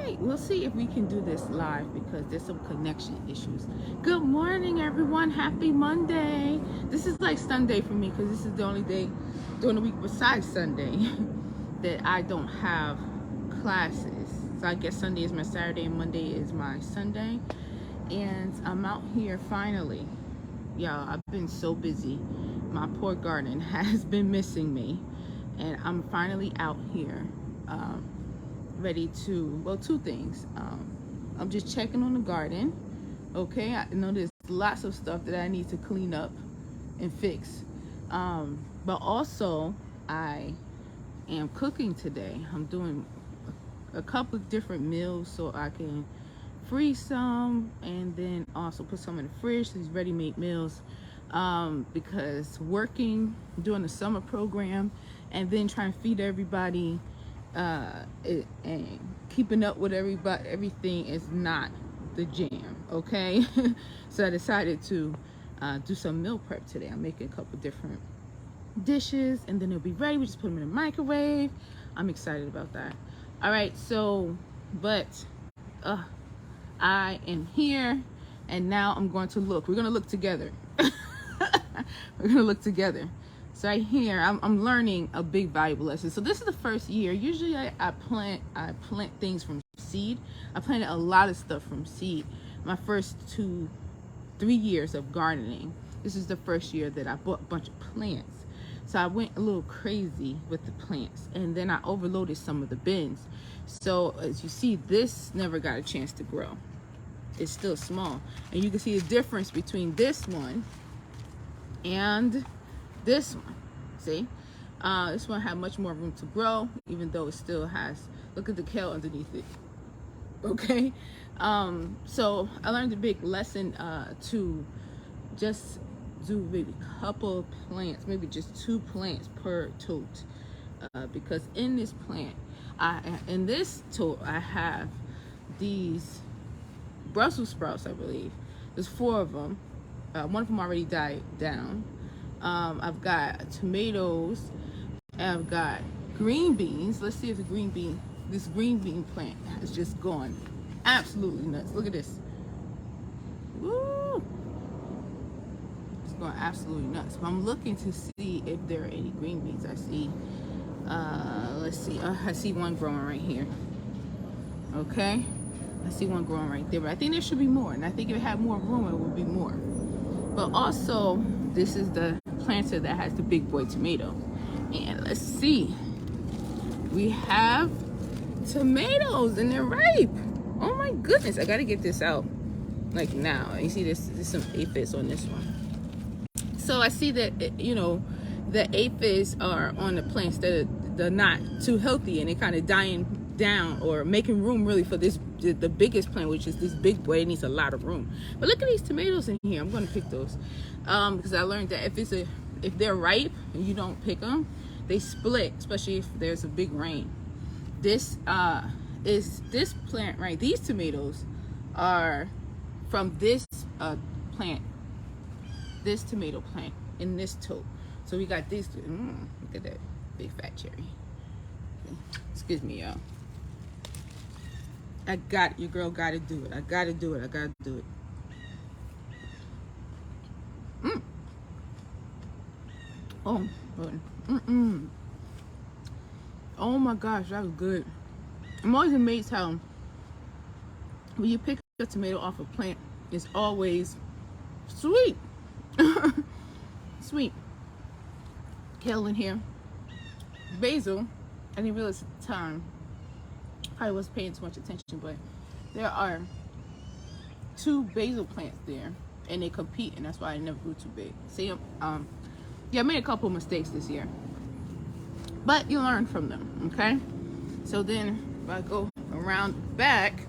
right, we'll see if we can do this live because there's some connection issues. Good morning, everyone. Happy Monday. This is like Sunday for me because this is the only day during the week besides Sunday that I don't have classes. So I guess Sunday is my Saturday and Monday is my Sunday. And I'm out here finally. Y'all, I've been so busy. My poor garden has been missing me. And I'm finally out here. Ready to, well, two things. I'm just checking on the garden. Okay, I know there's lots of stuff that I need to clean up and fix. But also, I am cooking today. I'm doing a couple of different meals so I can freeze some and then also put some in the fridge, these ready-made meals. Because working, doing the summer program, and then trying to feed everybody and keeping up with everything is not the jam, okay? So I decided to do some meal prep today. I'm making a couple different dishes and then it'll be ready. We just put them in the microwave. I'm excited about that. All right, so but I am here and now I'm going to look. We're gonna look together. We're gonna look together. So right here, I'm learning a big valuable lesson. So this is the first year. Usually I plant things from seed. I planted a lot of stuff from seed. My first 2-3 years of gardening. This is the first year that I bought a bunch of plants. So I went a little crazy with the plants and then I overloaded some of the bins. So as you see, this never got a chance to grow. It's still small. And you can see the difference between this one and this one. See, this one had much more room to grow, even though it still has, look at the kale underneath it. Okay, so I learned a big lesson to just do maybe a couple plants, maybe just 2 plants per tote, because in this plant, in this tote I have these Brussels sprouts. I believe there's 4 of them. One of them already died down. I've got tomatoes, and I've got green beans. Let's see if this green bean plant has just gone absolutely nuts. Look at this. Woo! It's going absolutely nuts. But I'm looking to see if there are any green beans. I see, let's see. I see one growing right here. Okay? I see one growing right there. But I think there should be more. And I think if it had more room, it would be more. But also, this is the planter that has the big boy tomato. And let's see. We have tomatoes and they're ripe. Oh my goodness, I gotta get this out like now. You see there's some aphids on this one. So I see that, you know, the aphids are on the plants that are not too healthy and they're kind of dying down or making room really for this, the biggest plant, which is this big boy. It needs a lot of room. But look at these tomatoes in here. I'm going to pick those because I learned that if they're ripe and you don't pick them, they split, especially if there's a big rain. This is this plant, right? These tomatoes are from this plant, this tomato plant in this tote. So we got these. Look at that big fat cherry. Excuse me, y'all. Your girl gotta do it. I gotta do it. Oh, oh my gosh, that was good. I'm always amazed how when you pick a tomato off a plant, it's always sweet. Sweet. Kale in here. Basil. I didn't realize at the time. Probably wasn't paying too much attention, but there are 2 basil plants there, and they compete, and that's why I never grew too big. See, yeah, I made a couple mistakes this year, but you learn from them, okay? So then, if I go around the back,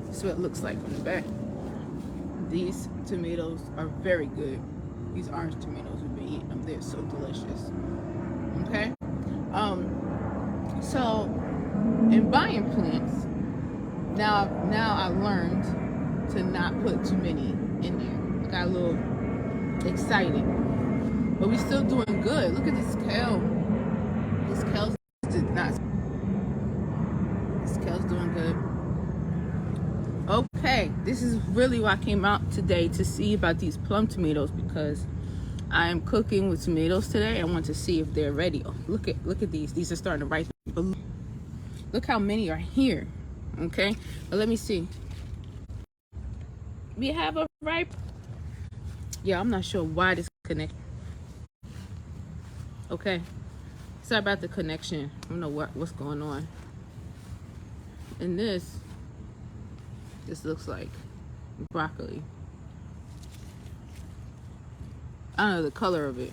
this is what it looks like from the back. These tomatoes are very good. These orange tomatoes, we've been eating them. They're so delicious. Okay. So in buying plants, now I learned to not put too many in there. I got a little excited, but we're still doing good. Look at this kale. This kale did not this is really why I came out today to see about these plum tomatoes, because I am cooking with tomatoes today. I want to see if they're ready. Oh, look at these. These are starting to ripen. But look how many are here. Okay, but let me see. We have a ripe. Yeah, I'm not sure why this connection. Okay, sorry about the connection. I don't know what's going on. And this looks like broccoli. I don't know the color of it.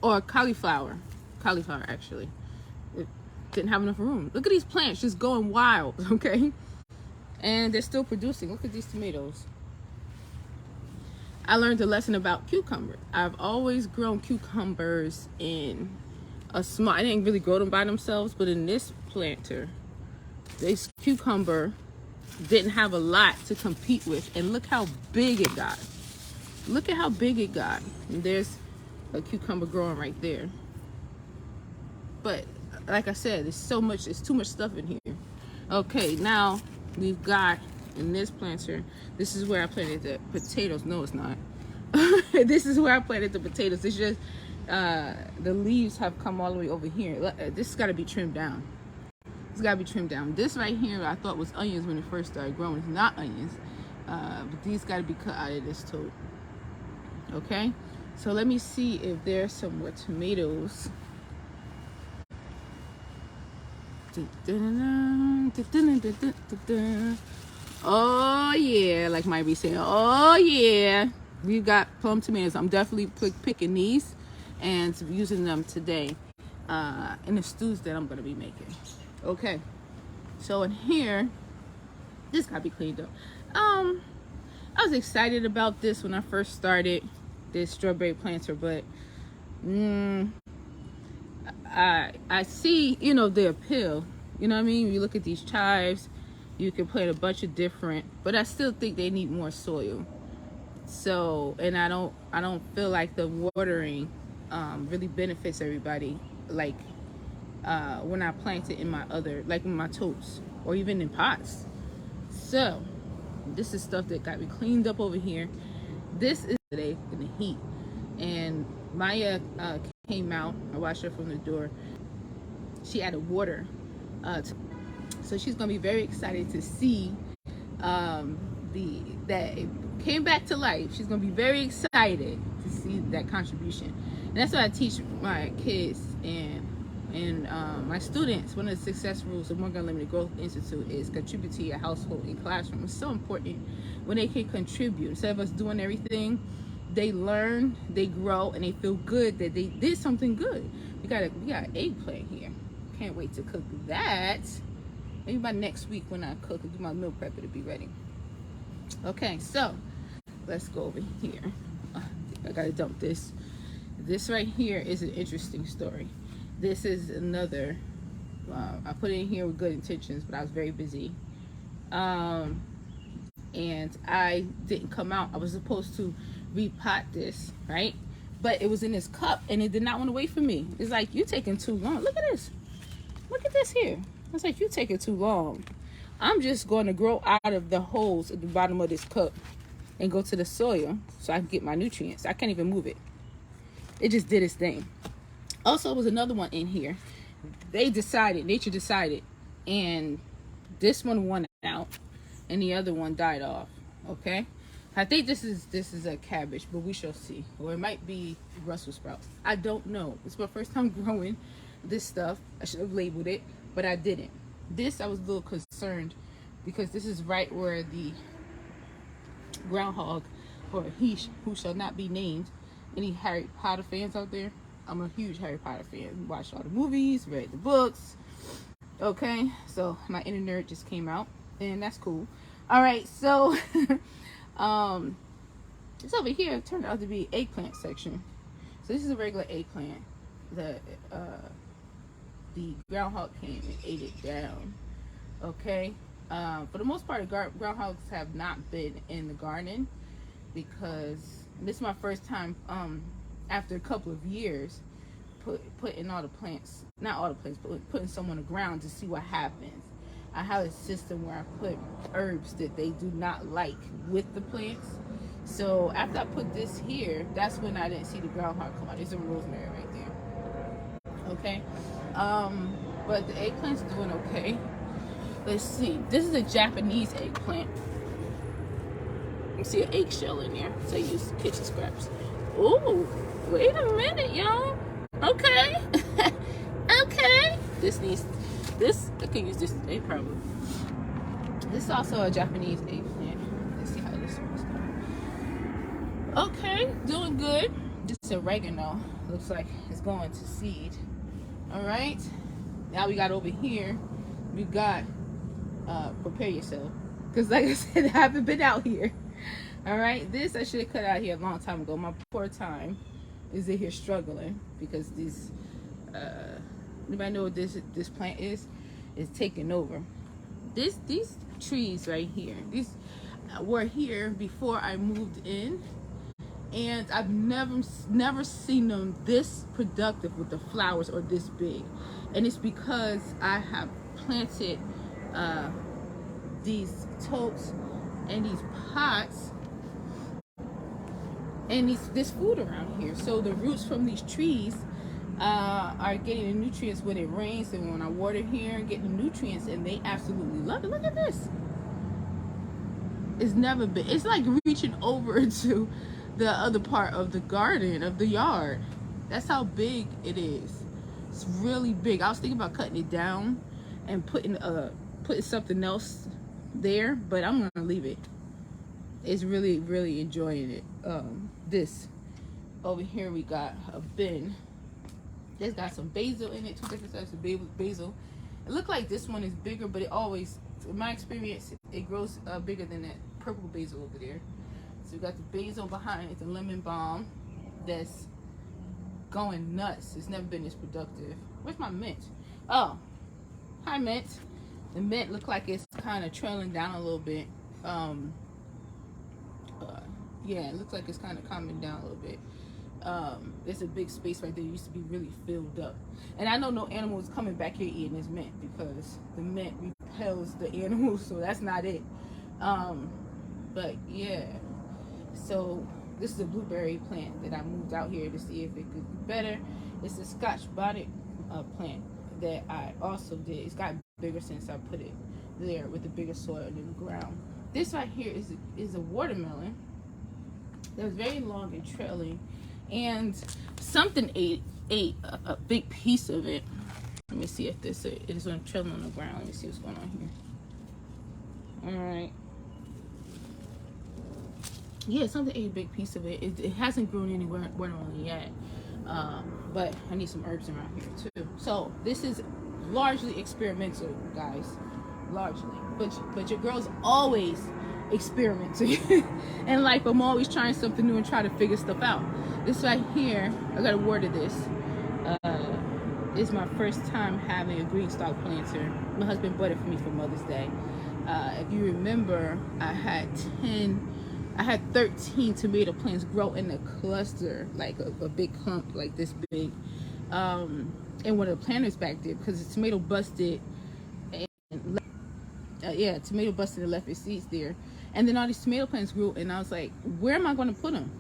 Or cauliflower. Cauliflower, actually. It didn't have enough room. Look at these plants just going wild, okay? And they're still producing. Look at these tomatoes. I learned a lesson about cucumber. I've always grown cucumbers in a small, I didn't really grow them by themselves, but in this planter, this cucumber didn't have a lot to compete with. And look how big it got. Look at how big it got. And there's a cucumber growing right there. But like I said, there's too much stuff in here. Okay, now we've got in this planter, this is where I planted the potatoes. No, it's not. This is where I planted the potatoes. It's just the leaves have come all the way over here. This has got to be trimmed down. It's got to be trimmed down. This right here I thought was onions when it first started growing. It's not onions. But these got to be cut out of this tote. Okay, so let me see if there's some more tomatoes. Oh yeah, like might be saying, oh yeah, we've got plum tomatoes. I'm definitely picking these and using them today in the stews that I'm gonna be making. Okay, so in here, this gotta be cleaned up. I was excited about this when I first started this strawberry planter, but I see, you know, the appeal. You know what I mean? You look at these chives, you can plant a bunch of different, but I still think they need more soil. So, and I don't feel like the watering really benefits everybody, like when I plant it in my other, like in my totes or even in pots. So this is stuff that got me cleaned up over here. This is today in the heat, and Maya came out. I watched her from the door. She added water, so she's gonna be very excited to see that it came back to life. She's gonna be very excited to see that contribution, and that's what I teach my kids and my students. One of the success rules of Morgan Unlimited Growth Institute is contribute to your household and classroom. It's so important when they can contribute. Instead of us doing everything, they learn, they grow, and they feel good that they did something good. We got an eggplant here. Can't wait to cook that. Maybe by next week when I cook and do my meal prep, it'll be ready. Okay, so let's go over here. I gotta dump this. This right here is an interesting story. This is another, I put it in here with good intentions, but I was very busy. And I didn't come out. I was supposed to repot this, right? But it was in this cup and it did not want to wait for me. It's like, you taking too long. Look at this. Look at this here. It's like, you taking too long. I'm just going to grow out of the holes at the bottom of this cup and go to the soil so I can get my nutrients. I can't even move it. It just did its thing. Also, there was another one in here. Nature decided, and this one won out and the other one died off. Okay, I think this is a cabbage, but we shall see. Or it might be Brussels sprouts. I don't know. It's my first time growing this stuff. I should have labeled it, but I didn't. This I was a little concerned because this is right where the groundhog, or he who shall not be named. Any Harry Potter fans out there? I'm a huge Harry Potter fan. Watched all the movies, read the books. Okay, so my inner nerd just came out, and that's cool. All right, so it's over here. It turned out to be eggplant section. So this is a regular eggplant that the groundhog came and ate it down. Okay, for the most part, groundhogs have not been in the garden because this is my first time after a couple of years putting all the plants, not all the plants, but putting some on the ground to see what happens. I have a system where I put herbs that they do not like with the plants. So after I put this here, that's when I didn't see the groundhog come out. There's some rosemary right there. Okay. But the eggplant's doing okay. Let's see. This is a Japanese eggplant. You see an eggshell in there. So I use kitchen scraps. Ooh, wait a minute, y'all. Okay. Okay. I can use this today probably. This is also a Japanese eggplant. Let's see how this one's going. Okay, doing good. This is oregano. Looks like it's going to seed. Alright. Now we got over here. We got prepare yourself. Because like I said, I haven't been out here. Alright. This I should have cut out here a long time ago. My poor time is in here struggling because these anybody know what this plant is? It's taking over. These trees right here, these were here before I moved in, and I've never seen them this productive with the flowers or this big. And it's because I have planted these totes and these pots and this food around here. So the roots from these trees are getting the nutrients when it rains and when I water here and getting the nutrients, and they absolutely love it. Look at this. It's never been, it's like reaching over to the other part of the garden, of the yard. That's how big it is. It's really big. I was thinking about cutting it down and putting something else there, but I'm gonna leave it. It's really enjoying it. This over here, we got a bin. It's got some basil in it, 2 different types of basil. It looked like this one is bigger, but it always, in my experience, it grows bigger than that purple basil over there. So we got the basil behind it, the lemon balm that's going nuts. It's never been this productive. Where's my mint? Oh, hi mint. The mint looked like it's kind of trailing down a little bit. Yeah, it looks like it's kind of calming down a little bit. There's a big space right there. It used to be really filled up. And I know no animal is coming back here eating this mint because the mint repels the animals, so that's not it. But yeah, so this is a blueberry plant that I moved out here to see if it could be better. It's a Scotch bonnet plant that I also did. It's gotten bigger since I put it there with the bigger soil in the ground. This right here is a watermelon that was very long and trailing, and something ate a big piece of it. Let me see if this it is on trailing on the ground. Let me see what's going on here. All right. Yeah, something ate a big piece of it. It hasn't grown any watermelon yet, but I need some herbs around here too. So this is largely experimental, guys. Largely, but your girl's always experimenting in life. I'm always trying something new and trying to figure stuff out. This right here, I gotta water this. It's my first time having a green stalk planter. My husband bought it for me for Mother's Day. If you remember, I had 13 tomato plants grow in a cluster, like a big clump, like this big. And one of the planters back there, because the tomato busted and tomato busted and left its seeds there. And then all these tomato plants grew, and I was like, where am I going to put them?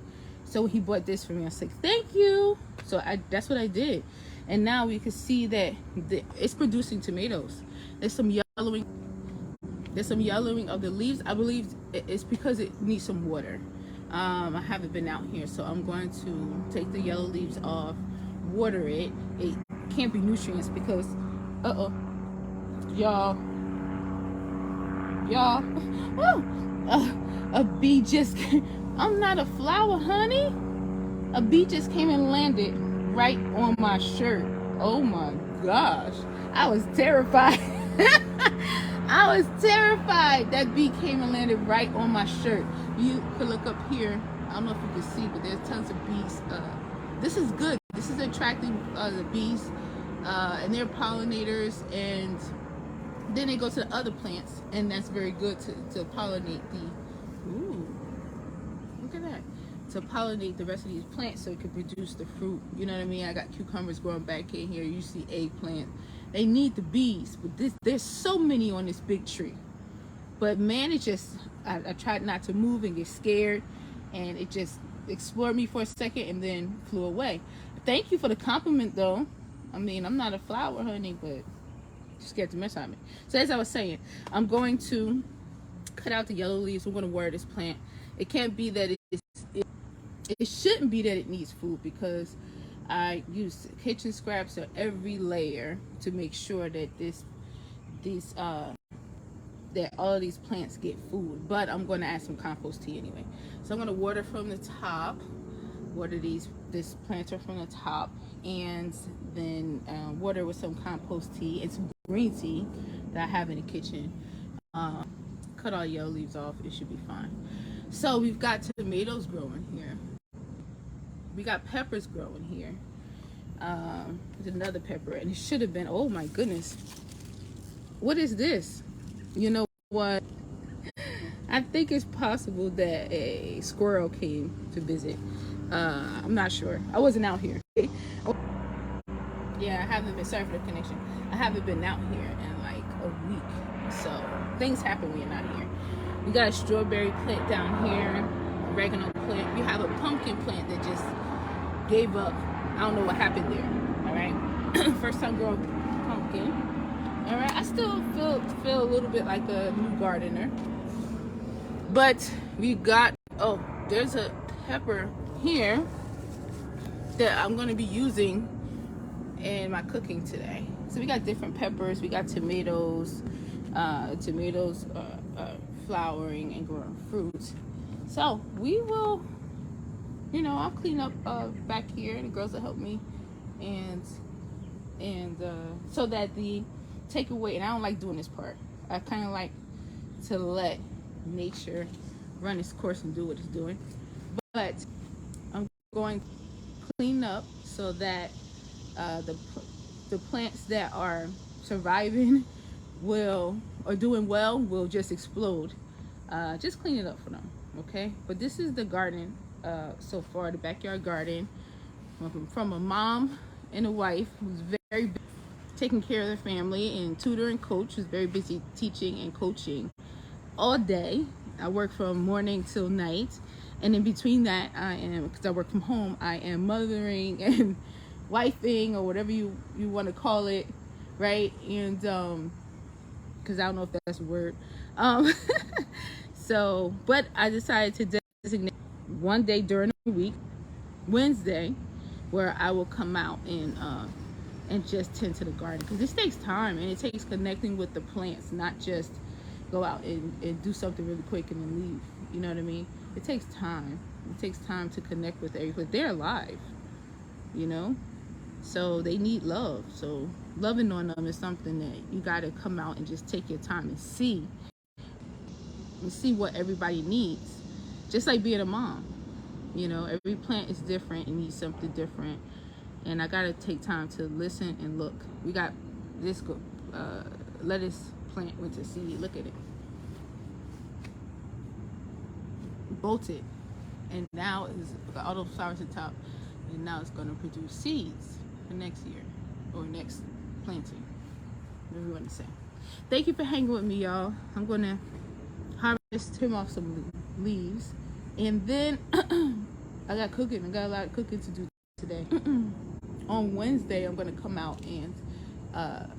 So he bought this for me. I was like, thank you. So that's what I did. And now we can see that it's producing tomatoes. There's some yellowing. There's some yellowing of the leaves. I believe it's because it needs some water. I haven't been out here, so I'm going to take the yellow leaves off, water it. It can't be nutrients because, y'all, a bee just, I'm not a flower, honey. A bee just came and landed right on my shirt. Oh my gosh. I was terrified. I was terrified. That bee came and landed right on my shirt. You could look up here. I don't know if you can see, but there's tons of bees. This is good. This is attracting the bees, and they're pollinators, and then they go to the other plants, and that's very good to pollinate the, ooh, look at that. to pollinate the rest of these plants so it can produce the fruit. You know what I mean? I got cucumbers growing back in here. You see eggplant. They need the bees, but there's so many on this big tree. But man, it just, I tried not to move and get scared, and it just explored me for a second and then flew away. Thank you for the compliment, though. I mean, I'm not a flower, honey, but scared to mess on me. So as I was saying, I'm going to cut out the yellow leaves. We're going to water this plant. It can't be that it shouldn't be that it needs food, because I use kitchen scraps on every layer to make sure that that all of these plants get food. But I'm going to add some compost tea anyway. So I'm going to water from the top, water this planter from the top, and then water with some compost tea and some green tea that I have in the kitchen. Cut all the yellow leaves off. It should be fine. So we've got tomatoes growing here. We got peppers growing here. There's another pepper, and it should have been, oh my goodness, what is this? You know what? I think it's possible that a squirrel came to visit. I'm not sure. I wasn't out here. Yeah, I haven't been, sorry for the connection. I haven't been out here in like a week. So things happen when you're not here. We got a strawberry plant down here, oregano plant. We have a pumpkin plant that just gave up. I don't know what happened there. All right. First time growing pumpkin. All right. I still feel a little bit like a new gardener. But we got, oh, there's a pepper here that I'm going to be using in my cooking today. So we got different peppers. We got tomatoes, flowering and growing fruits. So we will, you know, I'll clean up back here. The girls will help me, and so that the takeaway, and I don't like doing this part. I kind of like to let nature run its course and do what it's doing. But I'm going to clean up so that the plants that are surviving or doing well will just explode. Just clean it up for them, okay? But this is the garden so far, the backyard garden from a mom and a wife who's very busy taking care of their family, and tutor and coach who's very busy teaching and coaching all day. I work from morning till night, and in between that I am, because I work from home, I am mothering and wifing, or whatever you want to call it, right? And because I don't know if that's a word. So, but I decided to designate one day during the week, Wednesday, where I will come out and just tend to the garden, because this takes time, and it takes connecting with the plants, not just go out and do something really quick and then leave. You know what I mean? It takes time. It takes time to connect with everything. They're alive, you know, so they need love. So loving on them is something that you got to come out and just take your time and see what everybody needs. Just like being a mom, you know, every plant is different and needs something different, and I gotta take time to listen and look. We got this lettuce plant went to seed. Look at it, bolted, and now it's got all those flowers at the top, and now it's gonna produce seeds for next year or next planting, whatever you want to say. Thank you for hanging with me, y'all. I'm gonna trim off some leaves, and then I got cooking. I got a lot of cooking to do today. On Wednesday, I'm gonna come out and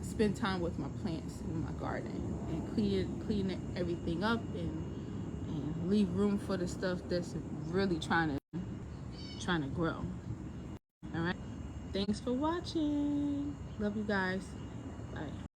spend time with my plants in my garden and clean everything up and leave room for the stuff that's really trying to grow. All right. Thanks for watching. Love you guys. Bye.